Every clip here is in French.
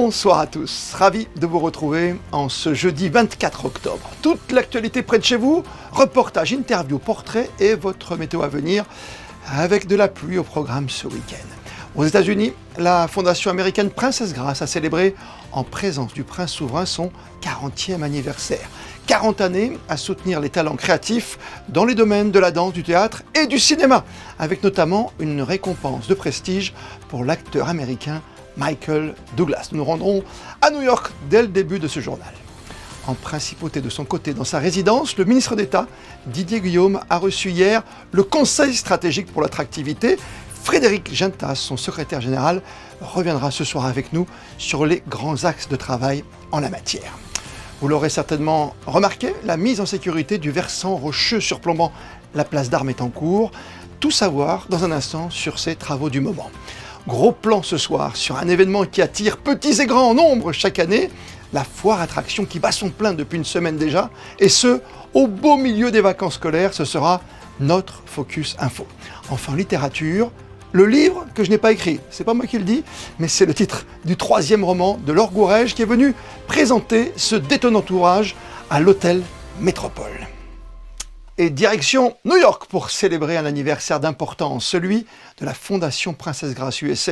Bonsoir à tous, ravi de vous retrouver en ce jeudi 24 octobre. Toute l'actualité près de chez vous, reportages, interviews, portraits et votre météo à venir avec de la pluie au programme ce week-end. Aux États-Unis, la fondation américaine Princess Grace a célébré en présence du prince souverain son 40e anniversaire. 40 années à soutenir les talents créatifs dans les domaines de la danse, du théâtre et du cinéma, avec notamment une récompense de prestige pour l'acteur américain Michael Douglas. Nous nous rendrons à New York dès le début de ce journal. En principauté de son côté, dans sa résidence, le ministre d'État, Didier Guillaume, a reçu hier le Conseil stratégique pour l'attractivité. Frédéric Gintas, son secrétaire général, reviendra ce soir avec nous sur les grands axes de travail en la matière. Vous l'aurez certainement remarqué, la mise en sécurité du versant rocheux surplombant la place d'Armes est en cours. Tout savoir dans un instant sur ces travaux du moment. Gros plan ce soir sur un événement qui attire petits et grands en nombre chaque année, la foire attraction qui bat son plein depuis une semaine déjà, et ce, au beau milieu des vacances scolaires, ce sera notre Focus Info. Enfin, littérature, le livre que je n'ai pas écrit, c'est pas moi qui le dis, mais c'est le titre du 3e roman de Laure Gourège qui est venu présenter ce détonnant ouvrage à l'Hôtel Métropole. Et direction New York pour célébrer un anniversaire d'importance, celui de la Fondation Princess Grace USA,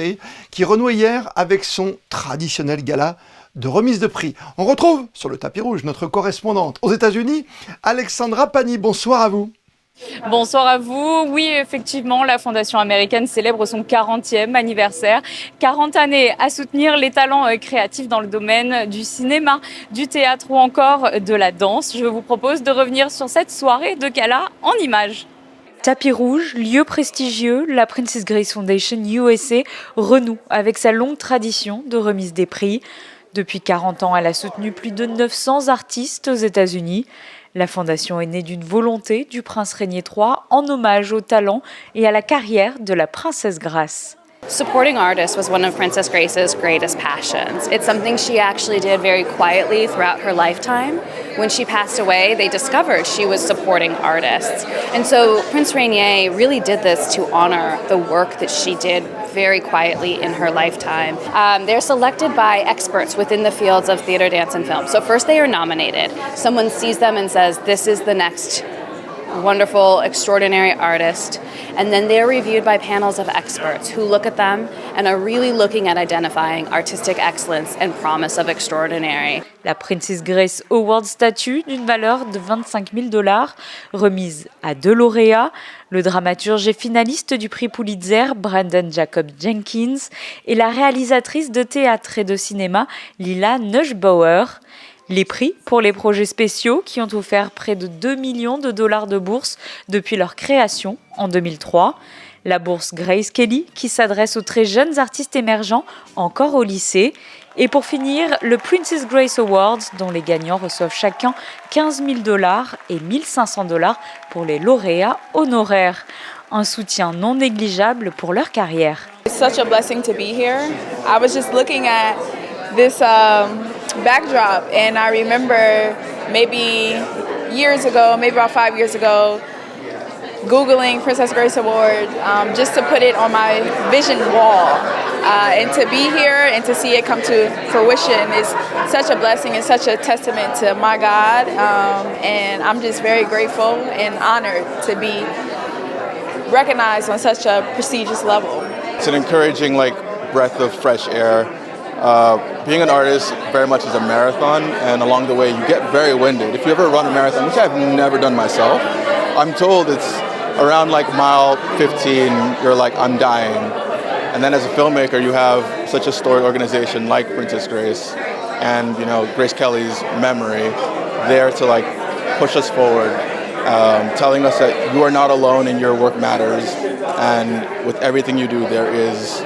qui renouait hier avec son traditionnel gala de remise de prix. On retrouve sur le tapis rouge notre correspondante aux États-Unis, Alexandra Pani. Bonsoir à vous. Bonsoir à vous. Oui, effectivement, la Fondation américaine célèbre son 40e anniversaire. 40 années à soutenir les talents créatifs dans le domaine du cinéma, du théâtre ou encore de la danse. Je vous propose de revenir sur cette soirée de gala en images. Tapis rouge, lieu prestigieux, la Princess Grace Foundation USA renoue avec sa longue tradition de remise des prix. Depuis 40 ans, elle a soutenu plus de 900 artistes aux États-Unis. La fondation est née d'une volonté du prince Régnier III en hommage au talent et à la carrière de la princesse Grace. Supporting artists was one of Princess Grace's greatest passions. It's something she actually did very quietly throughout her lifetime. When she passed away, they discovered she was supporting artists. And so Prince Rainier really did this to honor the work that she did very quietly in her lifetime. They're selected by experts within the fields of theater, dance, and film. So first they are nominated. Someone sees them and says, this is the next wonderful, extraordinary artist. And then they're reviewed by panels of experts who look at them and are really looking at identifying artistic excellence and promise of extraordinary. La Princess Grace Award statue d'une valeur de $25 000, remise à 2 lauréats, le dramaturge et finaliste du prix Pulitzer, Brandon Jacob Jenkins, et la réalisatrice de théâtre et de cinéma, Lila Neuschbauer. Les prix pour les projets spéciaux qui ont offert près de $2 millions de bourse depuis leur création en 2003. La bourse Grace Kelly qui s'adresse aux très jeunes artistes émergents encore au lycée. Et pour finir, le Princess Grace Awards dont les gagnants reçoivent chacun $15 000 et $1 500 pour les lauréats honoraires. Un soutien non négligeable pour leur carrière. It's such a blessing to be here. I was just looking at this backdrop and I remember maybe years ago, maybe about 5 years ago, Googling Princess Grace Award just to put it on my vision wall. And to be here and to see it come to fruition is such a blessing and such a testament to my God. And I'm just very grateful and honored to be recognized on such a prestigious level. It's an encouraging breath of fresh air. Being an artist very much is a marathon, and along the way you get very winded. If you ever run a marathon, which I've never done myself, I'm told it's around mile 15, you're I'm dying. And then as a filmmaker, you have such a storied organization like Princess Grace and Grace Kelly's memory there to push us forward, telling us that you are not alone and your work matters. And with everything you do, there is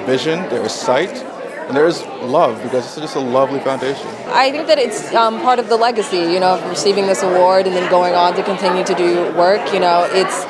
vision, there is sight, and there is love, because it's just a lovely foundation. I think that it's part of the legacy, of receiving this award and then going on to continue to do work. It's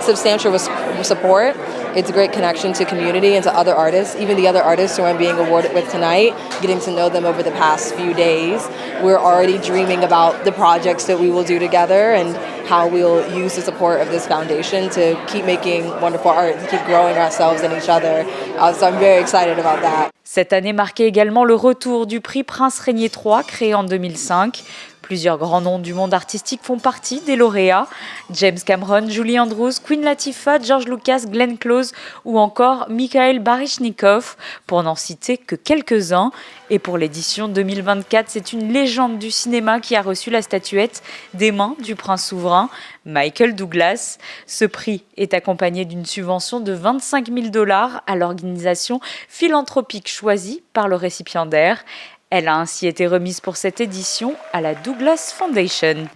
substantial support. It's a great connection to community and to other artists, even the other artists who I'm being awarded with tonight, getting to know them over the past few days. We're already dreaming about the projects that we will do together and how we'll use the support of this foundation to keep making wonderful art and keep growing ourselves and each other. So I'm very excited about that. Cette année marquait également le retour du prix Prince Régnier III, créé en 2005. Plusieurs grands noms du monde artistique font partie des lauréats. James Cameron, Julie Andrews, Queen Latifah, George Lucas, Glenn Close ou encore Mikhail Baryshnikov, pour n'en citer que quelques-uns. Et pour l'édition 2024, c'est une légende du cinéma qui a reçu la statuette des mains du prince souverain, Michael Douglas. Ce prix est accompagné d'une subvention de $25 000 à l'organisation philanthropique choisie par le récipiendaire. Elle a ainsi été remise pour cette édition à la Douglas Foundation.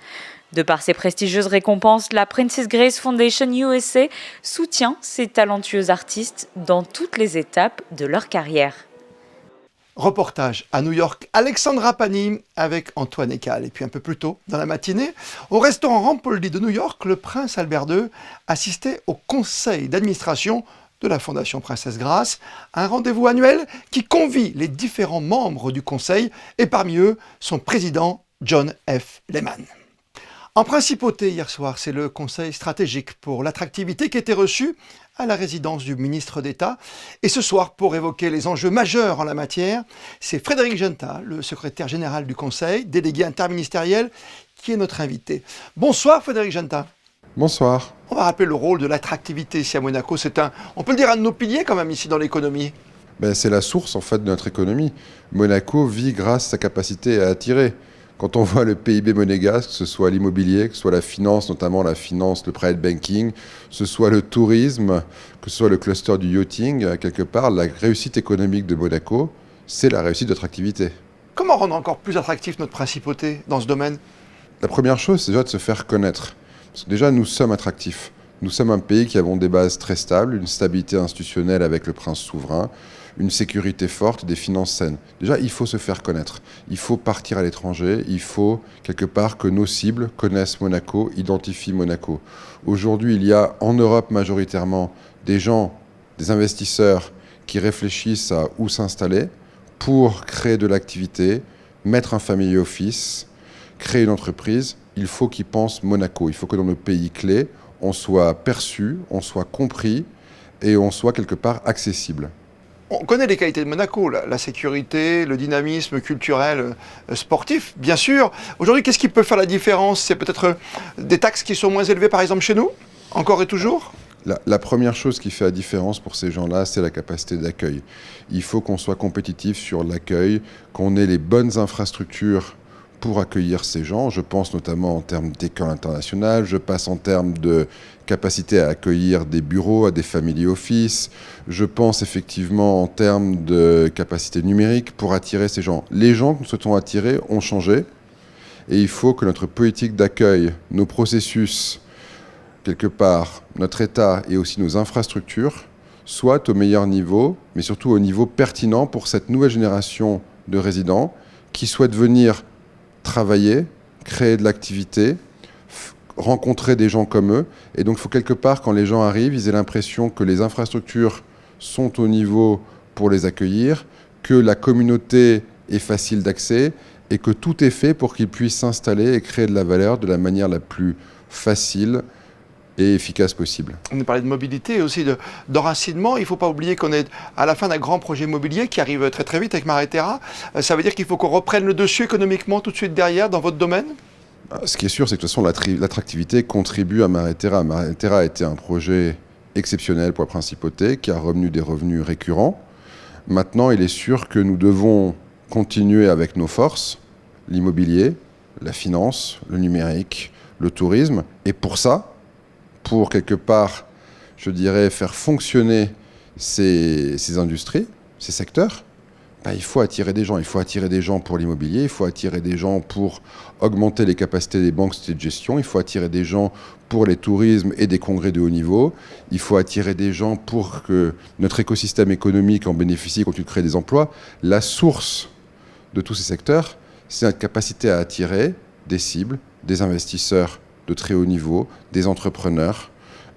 De par ses prestigieuses récompenses, la Princess Grace Foundation USA soutient ces talentueux artistes dans toutes les étapes de leur carrière. Reportage à New York, Alexandra Pani avec Antoine Écal. Et puis un peu plus tôt dans la matinée, au restaurant Rampoldi de New York, le prince Albert II assistait au conseil d'administration de la Fondation Princesse Grace, un rendez-vous annuel qui convie les différents membres du conseil et parmi eux son président John F. Lehman. En principauté hier soir, c'est le conseil stratégique pour l'attractivité qui était reçu à la résidence du ministre d'État. Et ce soir, pour évoquer les enjeux majeurs en la matière, c'est Frédéric Genta, le secrétaire général du conseil, délégué interministériel, qui est notre invité. Bonsoir Frédéric Genta. Bonsoir. On va rappeler le rôle de l'attractivité ici à Monaco. C'est on peut le dire, un de nos piliers quand même ici dans l'économie. C'est la source en fait de notre économie. Monaco vit grâce à sa capacité à attirer. Quand on voit le PIB monégasque, que ce soit l'immobilier, que ce soit la finance, notamment la finance, le private banking, que ce soit le tourisme, que ce soit le cluster du yachting, quelque part, la réussite économique de Monaco, c'est la réussite de l'attractivité. Comment rendre encore plus attractif notre principauté dans ce domaine ? La première chose, c'est déjà de se faire connaître. Parce que déjà, nous sommes attractifs. Nous sommes un pays qui avons des bases très stables, une stabilité institutionnelle avec le prince souverain, une sécurité forte, des finances saines. Déjà, il faut se faire connaître. Il faut partir à l'étranger. Il faut, quelque part, que nos cibles connaissent Monaco, identifient Monaco. Aujourd'hui, il y a en Europe majoritairement des gens, des investisseurs qui réfléchissent à où s'installer pour créer de l'activité, mettre un family office, créer une entreprise. Il faut qu'ils pensent Monaco. Il faut que dans nos pays clés, on soit perçu, on soit compris et on soit quelque part accessible. On connaît les qualités de Monaco, la sécurité, le dynamisme culturel, sportif, bien sûr. Aujourd'hui, qu'est-ce qui peut faire la différence ? C'est peut-être des taxes qui sont moins élevées, par exemple, chez nous ? Encore et toujours ? La première chose qui fait la différence pour ces gens-là, c'est la capacité d'accueil. Il faut qu'on soit compétitif sur l'accueil, qu'on ait les bonnes infrastructures pour accueillir ces gens. Je pense notamment en termes d'école internationale, je passe en termes de capacité à accueillir des bureaux, à des family office. Je pense effectivement en termes de capacité numérique pour attirer ces gens. Les gens que nous souhaitons attirer ont changé et il faut que notre politique d'accueil, nos processus, quelque part, notre État et aussi nos infrastructures soient au meilleur niveau, mais surtout au niveau pertinent pour cette nouvelle génération de résidents qui souhaitent venir travailler, créer de l'activité, rencontrer des gens comme eux. Et donc, il faut quelque part, quand les gens arrivent, ils aient l'impression que les infrastructures sont au niveau pour les accueillir, que la communauté est facile d'accès et que tout est fait pour qu'ils puissent s'installer et créer de la valeur de la manière la plus facile et efficace possible. On a parlé de mobilité et aussi d'enracinement. Il ne faut pas oublier qu'on est à la fin d'un grand projet immobilier qui arrive très très vite avec Marais-Terra. Ça veut dire qu'il faut qu'on reprenne le dessus économiquement tout de suite derrière dans votre domaine ? Ce qui est sûr, c'est que de toute façon, l'attractivité contribue à Marais-Terra. Marais-Terra a été un projet exceptionnel pour la principauté qui a revenu des revenus récurrents. Maintenant, il est sûr que nous devons continuer avec nos forces, l'immobilier, la finance, le numérique, le tourisme. Et pour ça, pour quelque part, je dirais, faire fonctionner ces industries, ces secteurs, il faut attirer des gens. Il faut attirer des gens pour l'immobilier, il faut attirer des gens pour augmenter les capacités des banques de gestion, il faut attirer des gens pour les tourismes et des congrès de haut niveau, il faut attirer des gens pour que notre écosystème économique en bénéficie et continue de créer des emplois. La source de tous ces secteurs, c'est notre capacité à attirer des cibles, des investisseurs de très haut niveau, des entrepreneurs,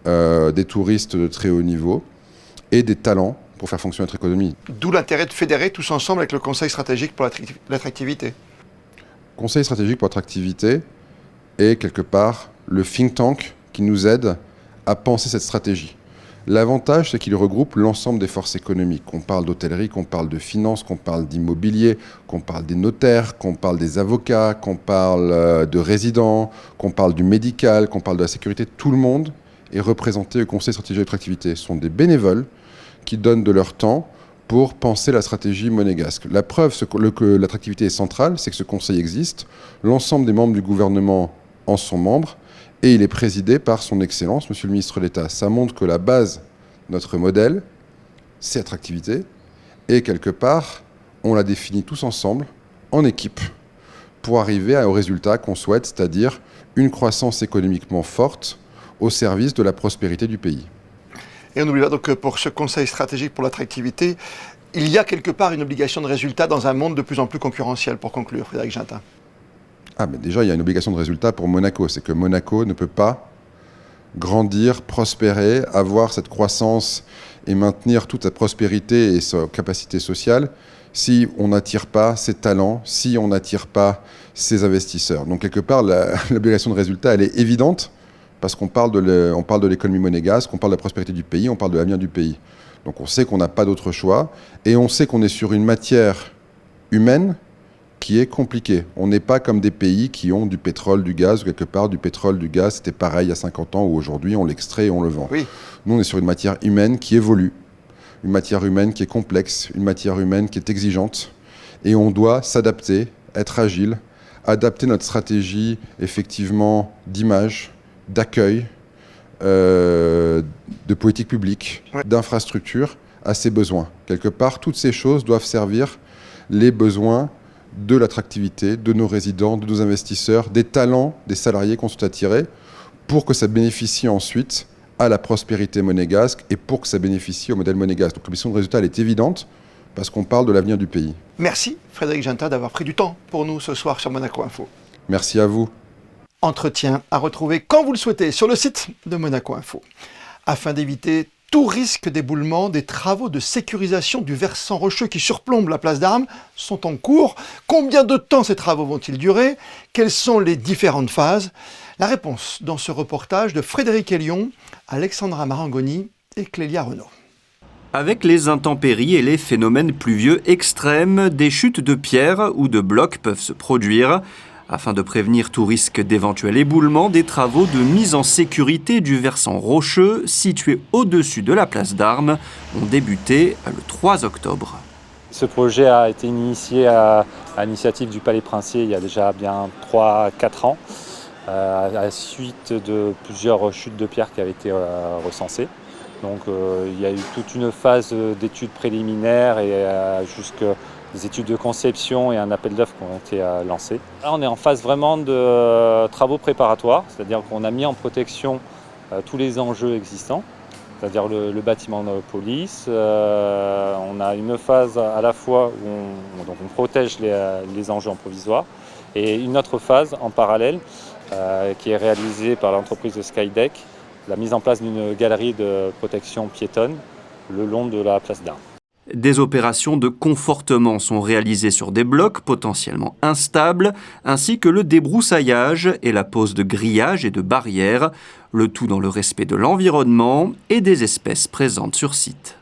des touristes de très haut niveau et des talents pour faire fonctionner notre économie. D'où l'intérêt de fédérer tous ensemble avec le Conseil stratégique pour l'attractivité. Conseil stratégique pour l'attractivité est quelque part le think tank qui nous aide à penser cette stratégie. L'avantage, c'est qu'il regroupe l'ensemble des forces économiques. Qu'on parle d'hôtellerie, qu'on parle de finance, qu'on parle d'immobilier, qu'on parle des notaires, qu'on parle des avocats, qu'on parle de résidents, qu'on parle du médical, qu'on parle de la sécurité. Tout le monde est représenté au Conseil stratégique d'attractivité. Ce sont des bénévoles qui donnent de leur temps pour penser la stratégie monégasque. La preuve que l'attractivité est centrale, c'est que ce conseil existe. L'ensemble des membres du gouvernement en sont membres et il est présidé par son Excellence, Monsieur le Ministre d'État. Ça montre que la base de notre modèle, c'est l'attractivité. Et quelque part, on la définit tous ensemble, en équipe, pour arriver au résultat qu'on souhaite, c'est-à-dire une croissance économiquement forte au service de la prospérité du pays. Et on n'oublie pas donc que pour ce Conseil stratégique pour l'attractivité, il y a quelque part une obligation de résultat dans un monde de plus en plus concurrentiel, pour conclure, Frédéric Gintin. Mais déjà, il y a une obligation de résultat pour Monaco. C'est que Monaco ne peut pas grandir, prospérer, avoir cette croissance et maintenir toute sa prospérité et sa capacité sociale si on n'attire pas ses talents, si on n'attire pas ses investisseurs. Donc quelque part, l'obligation de résultat, elle est évidente parce qu'on parle de l'économie monégasque, on parle de la prospérité du pays, on parle de l'avenir du pays. Donc on sait qu'on n'a pas d'autre choix et on sait qu'on est sur une matière humaine qui est compliquée. On n'est pas comme des pays qui ont du pétrole, du gaz, ou quelque part du pétrole, du gaz, c'était pareil il y a 50 ans où aujourd'hui on l'extrait et on le vend. Oui. Nous on est sur une matière humaine qui évolue, une matière humaine qui est complexe, une matière humaine qui est exigeante et on doit s'adapter, être agile, adapter notre stratégie effectivement d'image, d'accueil, de politique publique, d'infrastructure à ses besoins. Quelque part, toutes ces choses doivent servir les besoins de l'attractivité, de nos résidents, de nos investisseurs, des talents, des salariés qu'on souhaite attirer, pour que ça bénéficie ensuite à la prospérité monégasque et pour que ça bénéficie au modèle monégasque. Donc l'obligation de résultat, elle est évidente parce qu'on parle de l'avenir du pays. Merci Frédéric Gintin d'avoir pris du temps pour nous ce soir sur Monaco Info. Merci à vous. Entretien à retrouver quand vous le souhaitez sur le site de Monaco Info. Afin d'éviter tout risque d'éboulement, des travaux de sécurisation du versant rocheux qui surplombe la place d'Armes sont en cours. Combien de temps ces travaux vont-ils durer? Quelles sont les différentes phases? La réponse dans ce reportage de Frédéric Elion, Alexandra Marangoni et Clélia Renaud. Avec les intempéries et les phénomènes pluvieux extrêmes, des chutes de pierres ou de blocs peuvent se produire. Afin de prévenir tout risque d'éventuel éboulement, des travaux de mise en sécurité du versant rocheux situé au-dessus de la place d'Armes ont débuté le 3 octobre. Ce projet a été initié à l'initiative du Palais Princier il y a déjà bien 3-4 ans, à la suite de plusieurs chutes de pierres qui avaient été recensées. Donc il y a eu toute une phase d'études préliminaires et jusqu'à des études de conception et un appel d'offres qui ont été lancés. Là, on est en phase vraiment de travaux préparatoires, c'est-à-dire qu'on a mis en protection tous les enjeux existants, c'est-à-dire le bâtiment de police. On a une phase à la fois où on protège les enjeux en provisoire et une autre phase en parallèle qui est réalisée par l'entreprise de Skydeck, la mise en place d'une galerie de protection piétonne le long de la place d'Armes. Des opérations de confortement sont réalisées sur des blocs potentiellement instables, ainsi que le débroussaillage et la pose de grillages et de barrières, le tout dans le respect de l'environnement et des espèces présentes sur site.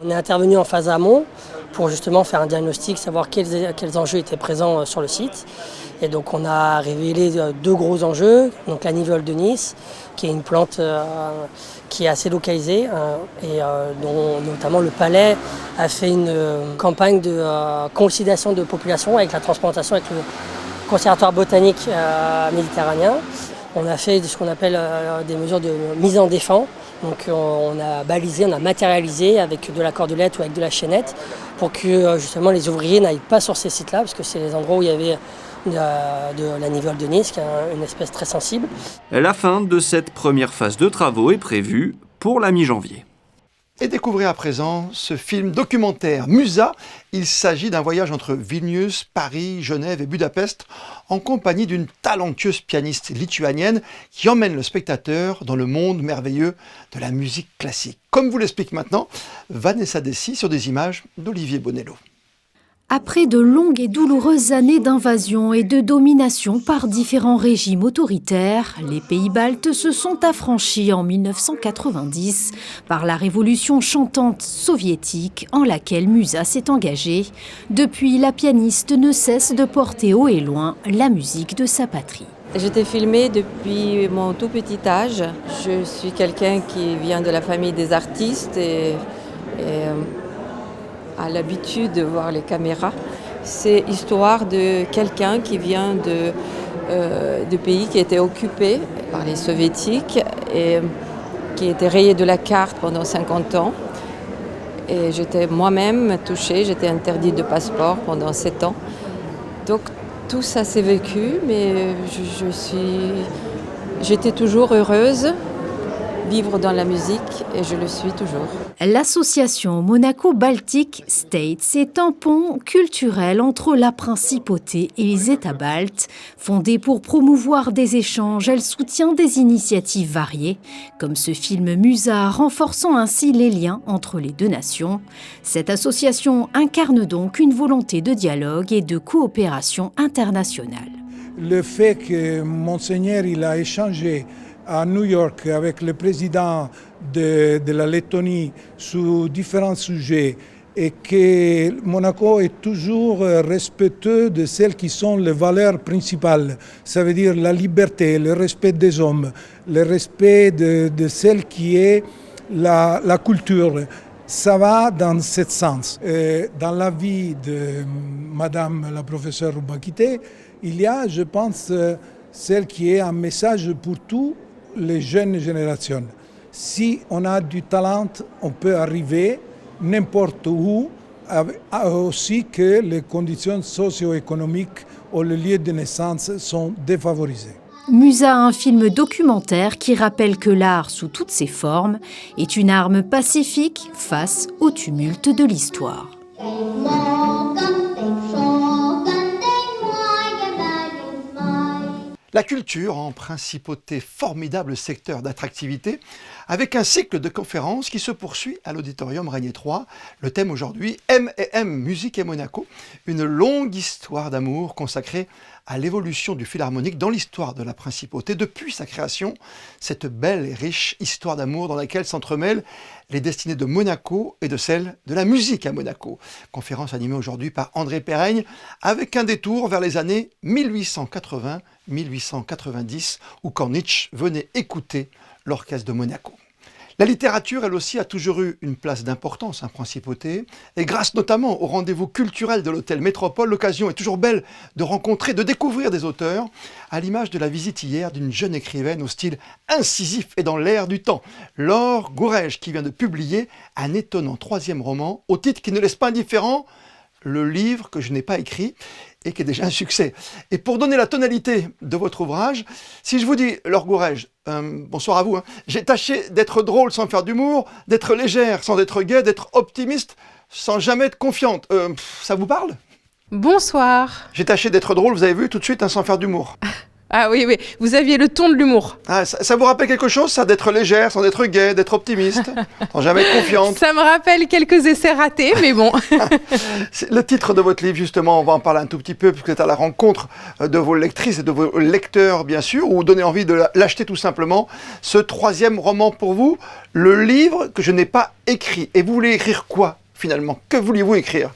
On est intervenu en phase amont pour justement faire un diagnostic, savoir quels enjeux étaient présents sur le site. Et donc on a révélé 2 gros enjeux, donc la nivole de Nice, qui est une plante qui est assez localisée et dont notamment le Palais a fait une campagne de consolidation de population avec la transplantation avec le Conservatoire botanique méditerranéen. On a fait ce qu'on appelle des mesures de mise en défense. Donc on a balisé, on a matérialisé avec de la cordelette ou avec de la chaînette pour que justement les ouvriers n'aillent pas sur ces sites-là, parce que c'est les endroits où il y avait de la nivole de Nice, qui est une espèce très sensible. La fin de cette première phase de travaux est prévue pour la mi-janvier. Et découvrez à présent ce film documentaire Musa. Il s'agit d'un voyage entre Vilnius, Paris, Genève et Budapest en compagnie d'une talentueuse pianiste lituanienne qui emmène le spectateur dans le monde merveilleux de la musique classique. Comme vous l'explique maintenant Vanessa Dessy sur des images d'Olivier Bonello. Après de longues et douloureuses années d'invasion et de domination par différents régimes autoritaires, les pays baltes se sont affranchis en 1990 par la révolution chantante soviétique en laquelle Musa s'est engagée. Depuis, la pianiste ne cesse de porter haut et loin la musique de sa patrie. J'étais filmée depuis mon tout petit âge. Je suis quelqu'un qui vient de la famille des artistes et a l'habitude de voir les caméras. C'est l'histoire de quelqu'un qui vient de pays qui étaient occupés par les soviétiques et qui était rayé de la carte pendant 50 ans. Et j'étais moi-même touchée, j'étais interdite de passeport pendant 7 ans. Donc tout ça s'est vécu, mais j'étais toujours heureuse vivre dans la musique et je le suis toujours. L'association Monaco Baltic States est un pont culturel entre la principauté et les États baltes. Fondée pour promouvoir des échanges, elle soutient des initiatives variées, comme ce film Musa, renforçant ainsi les liens entre les deux nations. Cette association incarne donc une volonté de dialogue et de coopération internationale. Le fait que Monseigneur il a échangé à New York avec le président de la Lettonie sur différents sujets et que Monaco est toujours respectueux de celles qui sont les valeurs principales. Ça veut dire la liberté, le respect des hommes, le respect de celle qui est la culture. Ça va dans ce sens. Dans la vie de Madame la professeure Roubakité, il y a, je pense, celle qui est un message pour tous les jeunes générations. Si on a du talent, on peut arriver n'importe où, aussi que les conditions socio-économiques ou les lieux de naissance sont défavorisés. Musa, un film documentaire qui rappelle que l'art, sous toutes ses formes, est une arme pacifique face au tumulte de l'histoire. La culture en principauté, formidable secteur d'attractivité, avec un cycle de conférences qui se poursuit à l'Auditorium Régnier 3. Le thème aujourd'hui, M&M, musique et Monaco, une longue histoire d'amour consacrée à l'évolution du philharmonique dans l'histoire de la principauté depuis sa création, cette belle et riche histoire d'amour dans laquelle s'entremêlent les destinées de Monaco et de celles de la musique à Monaco. Conférence animée aujourd'hui par André Perraigne avec un détour vers les années 1880-1890 où Corniche venait écouter l'orchestre de Monaco. La littérature, elle aussi, a toujours eu une place d'importance en principauté, et grâce notamment au rendez-vous culturel de l'hôtel Métropole, l'occasion est toujours belle de rencontrer, de découvrir des auteurs, à l'image de la visite hier d'une jeune écrivaine au style incisif et dans l'air du temps, Laure Gourège, qui vient de publier un étonnant 3e roman, au titre qui ne laisse pas indifférent, le livre que je n'ai pas écrit, et qui est déjà un succès. Et pour donner la tonalité de votre ouvrage, si je vous dis, Laure Gourège, bonsoir à vous, j'ai tâché d'être drôle sans faire d'humour, d'être légère sans être gaie, d'être optimiste sans jamais être confiante. Ça vous parle ? Bonsoir. J'ai tâché d'être drôle, vous avez vu, tout de suite, sans faire d'humour. Ah oui, vous aviez le ton de l'humour. Ah, ça vous rappelle quelque chose, ça, d'être légère, sans être gaie, d'être optimiste, sans jamais être confiante? Ça me rappelle quelques essais ratés, mais bon. Le titre de votre livre, justement, on va en parler un tout petit peu, puisque vous êtes à la rencontre de vos lectrices et de vos lecteurs, bien sûr, ou donner envie de l'acheter tout simplement. Ce 3e roman pour vous, le livre que je n'ai pas écrit. Et vous voulez écrire quoi, finalement? Que vouliez-vous écrire?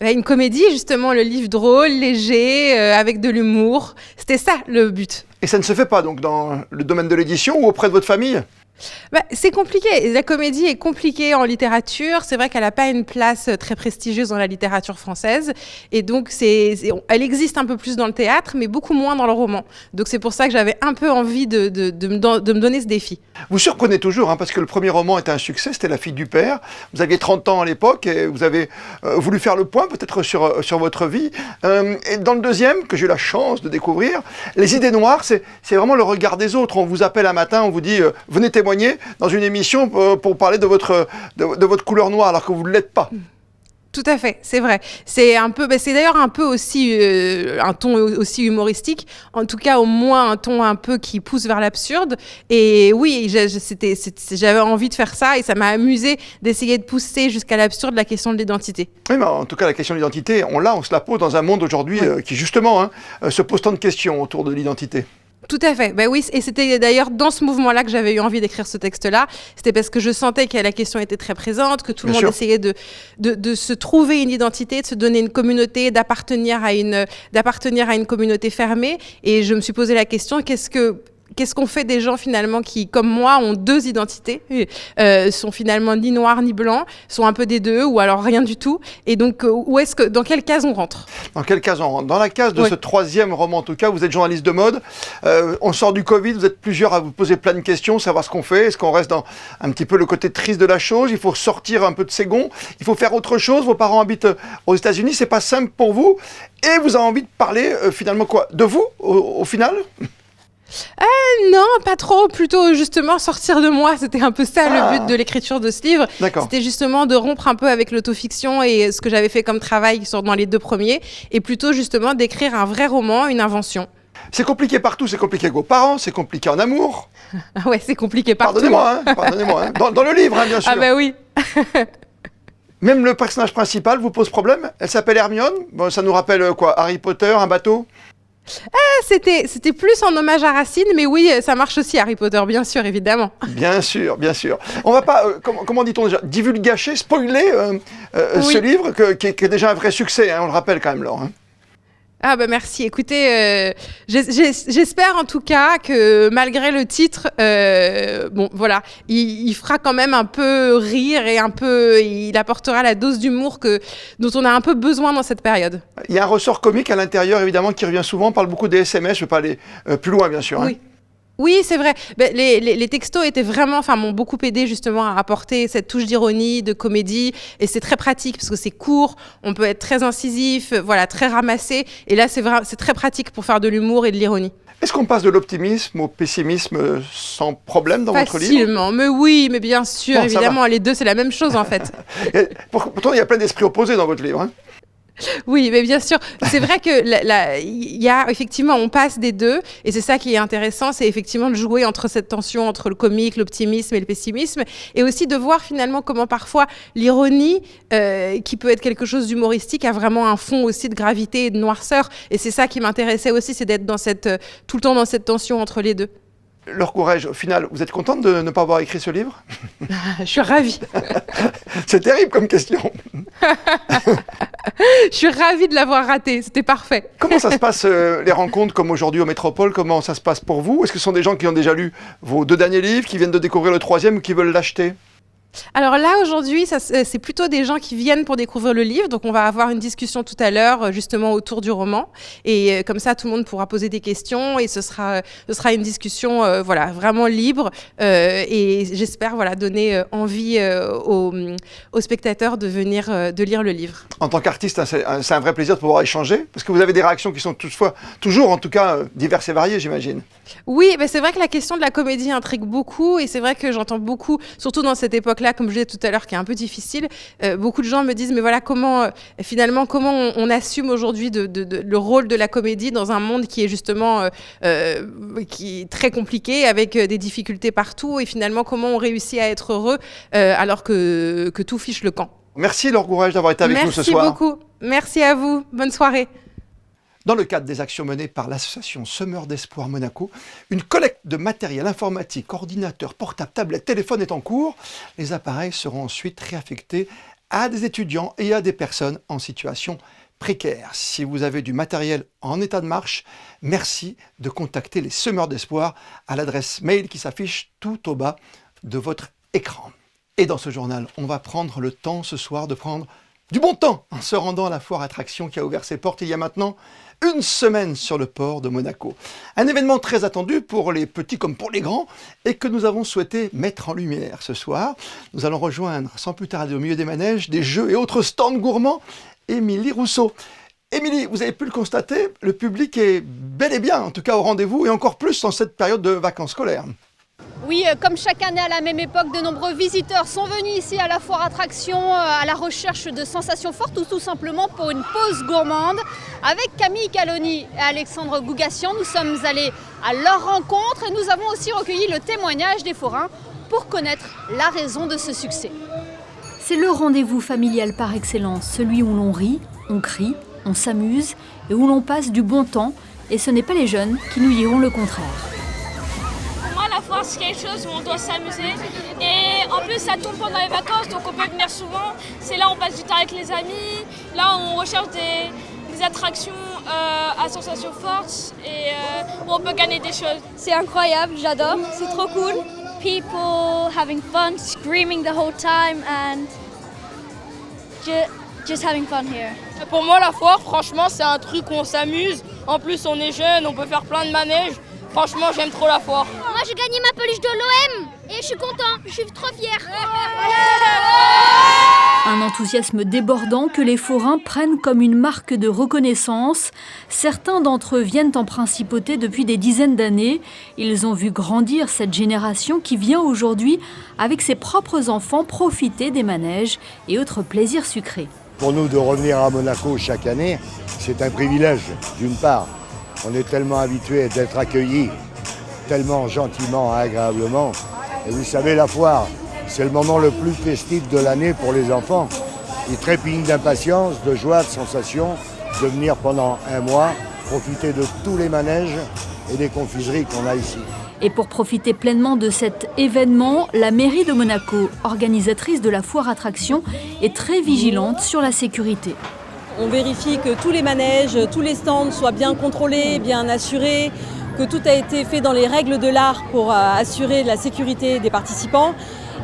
Une comédie, justement, le livre drôle, léger, avec de l'humour. C'était ça, le but. Et ça ne se fait pas, donc, dans le domaine de l'édition ou auprès de votre famille? C'est compliqué. La comédie est compliquée en littérature. C'est vrai qu'elle n'a pas une place très prestigieuse dans la littérature française. Et donc, elle existe un peu plus dans le théâtre, mais beaucoup moins dans le roman. Donc, c'est pour ça que j'avais un peu envie de me donner ce défi. Vous surprenez toujours, parce que le premier roman était un succès, c'était La fille du père. Vous aviez 30 ans à l'époque et vous avez voulu faire le point peut-être sur votre vie. Et dans le deuxième, que j'ai eu la chance de découvrir, Les idées noires, c'est vraiment le regard des autres. On vous appelle un matin, on vous dit « venez témoigner » dans une émission pour parler de votre couleur noire alors que vous ne l'êtes pas. Tout à fait, c'est vrai. C'est d'ailleurs un peu aussi un ton aussi humoristique, en tout cas au moins un ton un peu qui pousse vers l'absurde. Et oui, j'avais envie de faire ça et ça m'a amusé d'essayer de pousser jusqu'à l'absurde la question de l'identité. Oui, mais en tout cas la question de l'identité, on se la pose dans un monde aujourd'hui qui justement se pose tant de questions autour de l'identité. Tout à fait. Ben oui, et c'était d'ailleurs dans ce mouvement-là que j'avais eu envie d'écrire ce texte-là. C'était parce que je sentais que la question était très présente, que tout le monde essayait de se trouver une identité, de se donner une communauté, d'appartenir à une communauté fermée. Et je me suis posé la question, qu'est-ce qu'on fait des gens finalement qui, comme moi, ont deux identités, sont finalement ni noirs ni blancs, sont un peu des deux ou alors rien du tout. Et donc, dans quelle case on rentre ? Dans quelle case on rentre ? Dans la case de ce troisième roman, en tout cas, vous êtes journaliste de mode. On sort du Covid, vous êtes plusieurs à vous poser plein de questions, savoir ce qu'on fait. Est-ce qu'on reste dans un petit peu le côté triste de la chose ? Il faut sortir un peu de ses gonds. Il faut faire autre chose. Vos parents habitent aux États-Unis. C'est pas simple pour vous. Et vous avez envie de parler finalement quoi ? De vous au final ? Non, pas trop. Plutôt justement sortir de moi. C'était un peu ça le but de l'écriture de ce livre. D'accord. C'était justement de rompre un peu avec l'autofiction et ce que j'avais fait comme travail dans les 2 premiers, et plutôt justement d'écrire un vrai roman, une invention. C'est compliqué partout, c'est compliqué avec vos parents, c'est compliqué en amour. Ouais, c'est compliqué partout. Pardonnez-moi. Dans le livre, bien sûr. Ah bah oui. Même le personnage principal vous pose problème. Elle s'appelle Hermione. Bon, ça nous rappelle quoi ? Harry Potter, un bateau ? C'était plus en hommage à Racine, mais oui, ça marche aussi Harry Potter, bien sûr, évidemment. Bien sûr. On va pas, comment dit-on déjà, divulgacher, spoiler ce livre qui est déjà un vrai succès, on le rappelle quand même, Laure. Ah bah merci. Écoutez, j'espère en tout cas que malgré le titre, il fera quand même un peu rire et il apportera la dose d'humour dont on a un peu besoin dans cette période. Il y a un ressort comique à l'intérieur évidemment qui revient souvent. On parle beaucoup des SMS. Je ne vais pas aller plus loin bien sûr. Oui. Oui, c'est vrai. Les textos m'ont beaucoup aidé justement à apporter cette touche d'ironie, de comédie, et c'est très pratique parce que c'est court, on peut être très incisif, très ramassé, et là c'est très pratique pour faire de l'humour et de l'ironie. Est-ce qu'on passe de l'optimisme au pessimisme sans problème dans votre livre ? Facilement, mais oui, mais bien sûr, évidemment, les deux c'est la même chose en fait. Pourtant il y a plein d'esprits opposés dans votre livre. Oui, mais bien sûr. C'est vrai que effectivement, on passe des deux, et c'est ça qui est intéressant, c'est effectivement de jouer entre cette tension entre le comique, l'optimisme et le pessimisme, et aussi de voir finalement comment parfois l'ironie, qui peut être quelque chose d'humoristique, a vraiment un fond aussi de gravité et de noirceur. Et c'est ça qui m'intéressait aussi, c'est d'être tout le temps dans cette tension entre les deux. Laure Courrèges, au final, vous êtes contente de ne pas avoir écrit ce livre ? Je suis ravie. C'est terrible comme question. Je suis ravie de l'avoir raté, c'était parfait. Comment ça se passe, les rencontres comme aujourd'hui au Métropole ? Comment ça se passe pour vous ? Est-ce que ce sont des gens qui ont déjà lu vos 2 derniers livres, qui viennent de découvrir le 3e ou qui veulent l'acheter ? Alors là, aujourd'hui, c'est plutôt des gens qui viennent pour découvrir le livre. Donc, on va avoir une discussion tout à l'heure, justement, autour du roman. Et comme ça, tout le monde pourra poser des questions. Et ce sera une discussion vraiment libre. Et j'espère donner envie aux spectateurs de venir de lire le livre. En tant qu'artiste, c'est un vrai plaisir de pouvoir échanger. Parce que vous avez des réactions qui sont toujours, en tout cas, diverses et variées, j'imagine. Oui, c'est vrai que la question de la comédie intrigue beaucoup. Et c'est vrai que j'entends beaucoup, surtout dans cette époque-là, comme je disais tout à l'heure, qui est un peu difficile. Beaucoup de gens me disent, mais voilà, comment on assume aujourd'hui le rôle de la comédie dans un monde qui est justement qui est très compliqué, avec des difficultés partout, et finalement, comment on réussit à être heureux alors que tout fiche le camp. Merci Laure Courrèges d'avoir été avec nous ce soir. Merci beaucoup. Merci à vous. Bonne soirée. Dans le cadre des actions menées par l'association Semeurs d'Espoir Monaco, une collecte de matériel informatique, ordinateurs, portables, tablettes, téléphones est en cours. Les appareils seront ensuite réaffectés à des étudiants et à des personnes en situation précaire. Si vous avez du matériel en état de marche, merci de contacter les Semeurs d'Espoir à l'adresse mail qui s'affiche tout au bas de votre écran. Et dans ce journal, on va prendre le temps ce soir de prendre du bon temps en se rendant à la foire Attraction qui a ouvert ses portes il y a maintenant 1 semaine sur le port de Monaco. Un événement très attendu pour les petits comme pour les grands et que nous avons souhaité mettre en lumière ce soir. Nous allons rejoindre sans plus tarder au milieu des manèges, des jeux et autres stands gourmands, Émilie Rousseau. Émilie, vous avez pu le constater, le public est bel et bien, en tout cas au rendez-vous, et encore plus dans cette période de vacances scolaires. Oui, comme chaque année à la même époque, de nombreux visiteurs sont venus ici à la foire attraction à la recherche de sensations fortes ou tout simplement pour une pause gourmande. Avec Camille Caloni et Alexandre Gougassian, nous sommes allés à leur rencontre et nous avons aussi recueilli le témoignage des forains pour connaître la raison de ce succès. C'est le rendez-vous familial par excellence, celui où l'on rit, on crie, on s'amuse et où l'on passe du bon temps. Et ce n'est pas les jeunes qui nous diront le contraire. Pour moi, la foire, c'est quelque chose où on doit s'amuser. Et en plus, ça tombe pendant les vacances, donc on peut venir souvent. C'est là où on passe du temps avec les amis. Là, on recherche des attractions à sensations fortes et où on peut gagner des choses. C'est incroyable, j'adore, c'est trop cool. People having fun, screaming the whole time and just having fun here. Pour moi, la foire, franchement, c'est un truc où on s'amuse. En plus, on est jeune, on peut faire plein de manèges. Franchement, j'aime trop la foire. Moi, j'ai gagné ma peluche de l'OM et je suis content, je suis trop fière. Un enthousiasme débordant que les forains prennent comme une marque de reconnaissance. Certains d'entre eux viennent en principauté depuis des dizaines d'années. Ils ont vu grandir cette génération qui vient aujourd'hui, avec ses propres enfants, profiter des manèges et autres plaisirs sucrés. Pour nous, de revenir à Monaco chaque année, c'est un privilège, d'une part. On est tellement habitués d'être accueillis, tellement gentiment, agréablement. Et vous savez, la foire, c'est le moment le plus festif de l'année pour les enfants. Ils trépignent d'impatience, de joie, de sensation, de venir pendant un mois, profiter de tous les manèges et des confiseries qu'on a ici. Et pour profiter pleinement de cet événement, la mairie de Monaco, organisatrice de la foire attraction, est très vigilante sur la sécurité. On vérifie que tous les manèges, tous les stands soient bien contrôlés, bien assurés, que tout a été fait dans les règles de l'art pour assurer la sécurité des participants.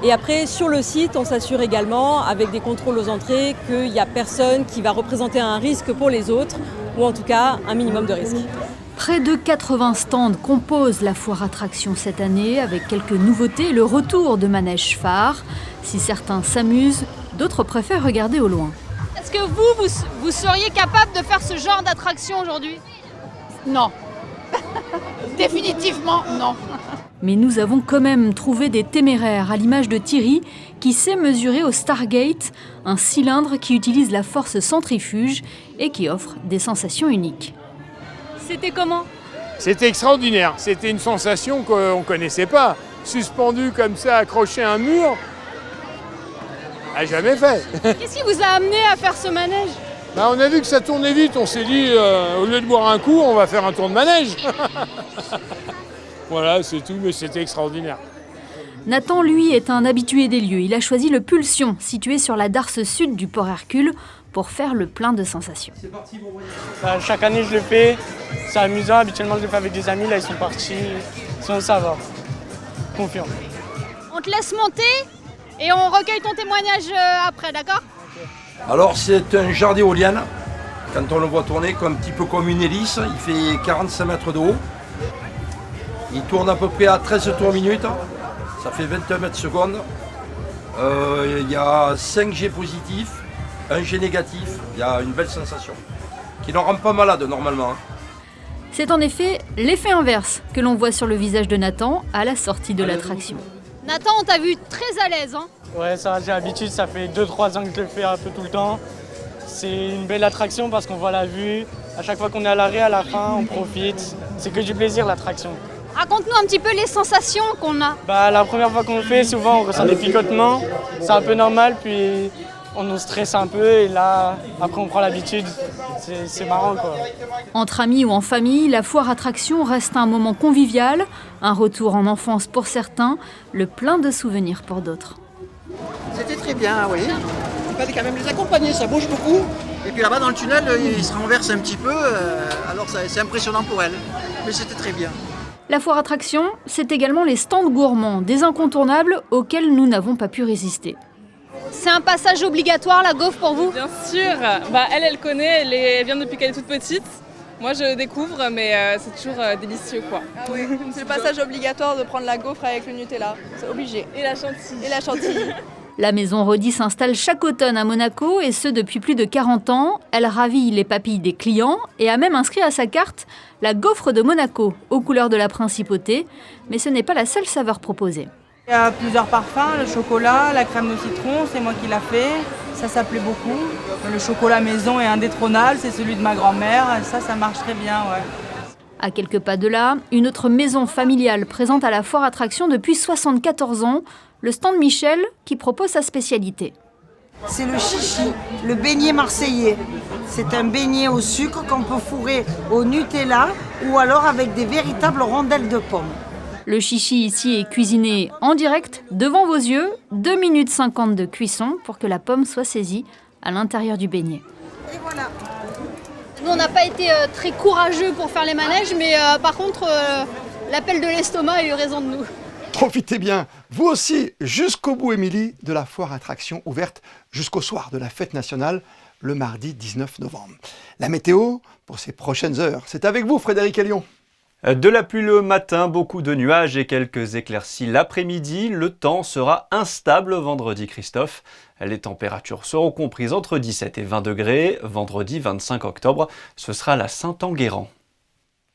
Et après, sur le site, on s'assure également, avec des contrôles aux entrées, qu'il n'y a personne qui va représenter un risque pour les autres, ou en tout cas un minimum de risque. Près de 80 stands composent la foire attraction cette année, avec quelques nouveautés et le retour de manèges phares. Si certains s'amusent, d'autres préfèrent regarder au loin. Est-ce que vous seriez capable de faire ce genre d'attraction aujourd'hui? Non. Définitivement non. Mais nous avons quand même trouvé des téméraires, à l'image de Thierry, qui sait mesurer au Stargate, un cylindre qui utilise la force centrifuge et qui offre des sensations uniques. C'était comment? C'était extraordinaire, c'était une sensation qu'on ne connaissait pas. Suspendu comme ça, accroché à un mur, jamais fait. Qu'est-ce qui vous a amené à faire ce manège? On a vu que ça tournait vite, on s'est dit, au lieu de boire un coup, on va faire un tour de manège. Voilà, c'est tout, mais c'était extraordinaire. Nathan, lui, est un habitué des lieux. Il a choisi le Pulsion, situé sur la darse sud du Port Hercule, pour faire le plein de sensations. Chaque année, je le fais. C'est amusant. Habituellement, je le fais avec des amis. Là, ils sont partis. Sinon, ça va. Confiant. On te laisse monter et on recueille ton témoignage après, d'accord? Alors, c'est un genre d'éolienne. Quand on le voit tourner, un petit peu comme une hélice, il fait 45 mètres de haut. Il tourne à peu près à 13 tours minute. Ça fait 21 mètres secondes. Il y a 5 G positifs, 1 G négatif. Il y a une belle sensation qui ne rend pas malade normalement. C'est en effet l'effet inverse que l'on voit sur le visage de Nathan à la sortie de l'attraction. Nathan, on t'a vu très à l'aise, hein? Ouais, ça va, j'ai l'habitude. Ça fait 2-3 ans que je le fais un peu tout le temps. C'est une belle attraction parce qu'on voit la vue. À chaque fois qu'on est à l'arrêt, à la fin, on profite. C'est que du plaisir l'attraction. Raconte-nous un petit peu les sensations qu'on a. La première fois qu'on le fait, souvent on ressent des picotements. C'est un peu normal, puis on nous stresse un peu et là, après on prend l'habitude. C'est marrant quoi. Entre amis ou en famille, la foire attraction reste un moment convivial, un retour en enfance pour certains, le plein de souvenirs pour d'autres. C'était très bien, oui. Il fallait quand même les accompagner, ça bouge beaucoup. Et puis là-bas dans le tunnel, il se renverse un petit peu, alors c'est impressionnant pour elle. Mais c'était très bien. La foire attraction, c'est également les stands gourmands, des incontournables auxquels nous n'avons pas pu résister. C'est un passage obligatoire, la gaufre, pour vous? Bien sûr. Elle connaît, elle vient depuis qu'elle est toute petite. Moi, je découvre, mais c'est toujours délicieux, quoi. Ah oui, c'est le passage obligatoire de prendre la gaufre avec le Nutella. C'est obligé. Et la chantilly. Et la chantilly. La maison Rodi s'installe chaque automne à Monaco et ce depuis plus de 40 ans. Elle ravit les papilles des clients et a même inscrit à sa carte la gaufre de Monaco aux couleurs de la principauté. Mais ce n'est pas la seule saveur proposée. Il y a plusieurs parfums, le chocolat, la crème de citron, c'est moi qui l'a fait. Ça plaît beaucoup. Le chocolat maison est indétrônable, c'est celui de ma grand-mère. Ça marche très bien, ouais. À quelques pas de là, une autre maison familiale présente à la foire attraction depuis 74 ans, le stand Michel qui propose sa spécialité. C'est le chichi, le beignet marseillais. C'est un beignet au sucre qu'on peut fourrer au Nutella ou alors avec des véritables rondelles de pommes. Le chichi ici est cuisiné en direct devant vos yeux, 2 minutes 50 de cuisson pour que la pomme soit saisie à l'intérieur du beignet. Et voilà. Nous, on n'a pas été très courageux pour faire les manèges, mais par contre, l'appel de l'estomac a eu raison de nous. Profitez bien, vous aussi, jusqu'au bout, Émilie, de la foire attraction ouverte jusqu'au soir de la fête nationale, le mardi 19 novembre. La météo pour ces prochaines heures, c'est avec vous, Frédéric Elion. De la pluie le matin, beaucoup de nuages et quelques éclaircies l'après-midi. Le temps sera instable vendredi, Christophe. Les températures seront comprises entre 17 et 20 degrés. Vendredi 25 octobre, ce sera la Saint-Enguerrand.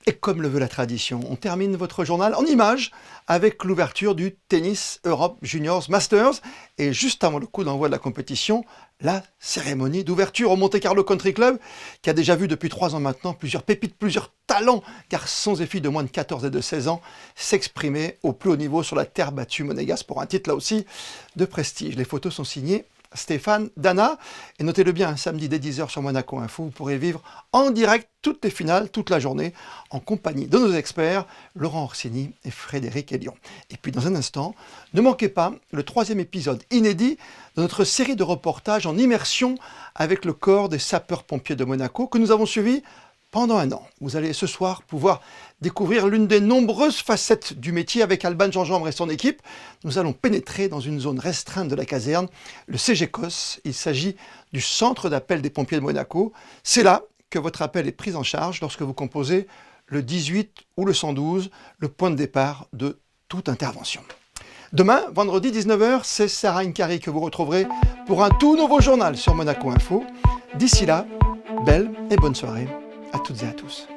Et comme le veut la tradition, on termine votre journal en images avec l'ouverture du Tennis Europe Juniors Masters. Et juste avant le coup d'envoi de la compétition, la cérémonie d'ouverture au Monte Carlo Country Club, qui a déjà vu depuis 3 ans maintenant plusieurs pépites, plusieurs talents, garçons et filles de moins de 14 et de 16 ans, s'exprimer au plus haut niveau sur la terre battue monégasque pour un titre là aussi de prestige. Les photos sont signées Stéphane Dana. Et notez-le bien, samedi dès 10h sur Monaco Info, vous pourrez vivre en direct toutes les finales, toute la journée, en compagnie de nos experts, Laurent Orsini et Frédéric Elion. Et puis dans un instant, ne manquez pas le 3e épisode inédit de notre série de reportages en immersion avec le corps des sapeurs-pompiers de Monaco que nous avons suivi pendant 1 an. Vous allez ce soir pouvoir découvrir l'une des nombreuses facettes du métier avec Alban Jean-Jambre et son équipe. Nous allons pénétrer dans une zone restreinte de la caserne, le CGCOS. Il s'agit du centre d'appel des pompiers de Monaco. C'est là que votre appel est pris en charge lorsque vous composez le 18 ou le 112, le point de départ de toute intervention. Demain, vendredi 19h, c'est Sarah Inkari que vous retrouverez pour un tout nouveau journal sur Monaco Info. D'ici là, belle et bonne soirée à toutes et à tous.